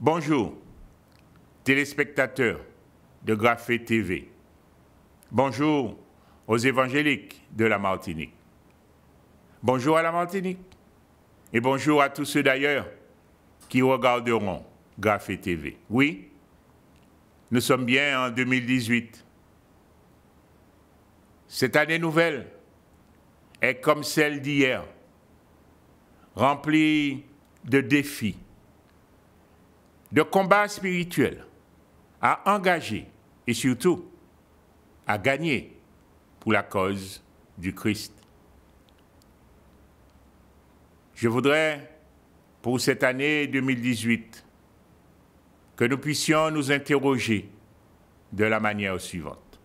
Bonjour, téléspectateurs de Graphée TV. Bonjour aux évangéliques de la Martinique. Bonjour à la Martinique et bonjour à tous ceux d'ailleurs qui regarderont Graphée TV. Oui, nous sommes bien en 2018. Cette année nouvelle est comme celle d'hier, remplie de défis, de combats spirituels à engager et surtout à gagner pour la cause du Christ. Je voudrais, pour cette année 2018, que nous puissions nous interroger de la manière suivante.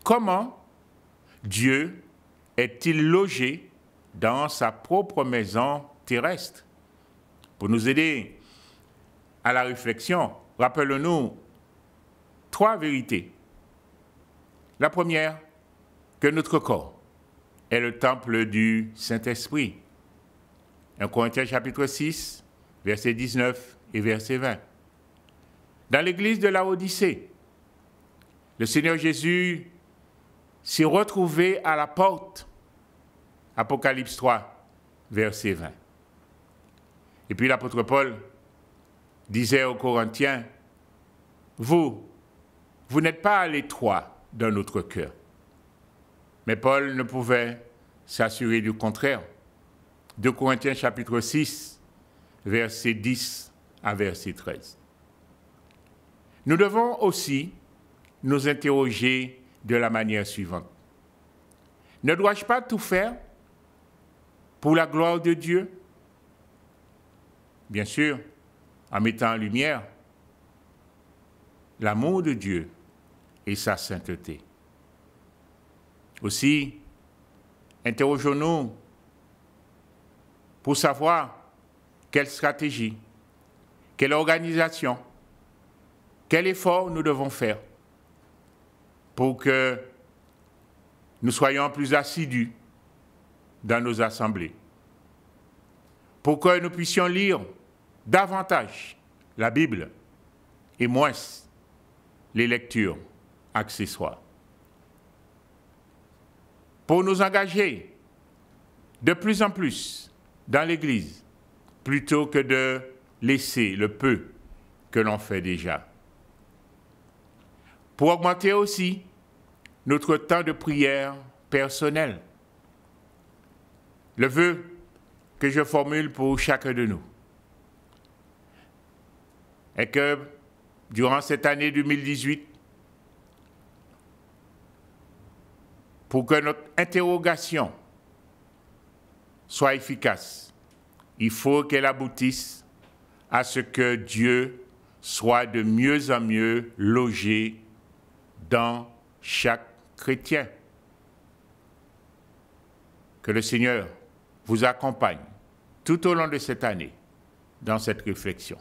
Comment Dieu est-il logé dans sa propre maison terrestre? Pour nous aider à la réflexion, rappelons-nous 3 vérités. La première, que notre corps est le temple du Saint-Esprit. 1 Corinthiens chapitre 6, verset 19 et verset 20. Dans l'église de Laodicée, le Seigneur Jésus s'est retrouvé à la porte. Apocalypse 3, verset 20. Et puis l'apôtre Paul disait aux Corinthiens, vous n'êtes pas à l'étroit dans notre cœur. Mais Paul ne pouvait s'assurer du contraire. 2 Corinthiens chapitre 6, verset 10 à verset 13. Nous devons aussi nous interroger de la manière suivante. Ne dois-je pas tout faire pour la gloire de Dieu? Bien sûr, en mettant en lumière l'amour de Dieu et sa sainteté. Aussi, interrogeons-nous pour savoir quelle stratégie, quelle organisation, quel effort nous devons faire pour que nous soyons plus assidus dans nos assemblées, pour que nous puissions lire davantage la Bible et moins les lectures accessoires. Pour nous engager de plus en plus dans l'Église, plutôt que de laisser le peu que l'on fait déjà. Pour augmenter aussi notre temps de prière personnel. Le vœu que je formule pour chacun de nous est que durant cette année 2018, pour que notre interrogation soit efficace, il faut qu'elle aboutisse à ce que Dieu soit de mieux en mieux logé dans chaque chrétien. Que le Seigneur vous accompagne tout au long de cette année dans cette réflexion.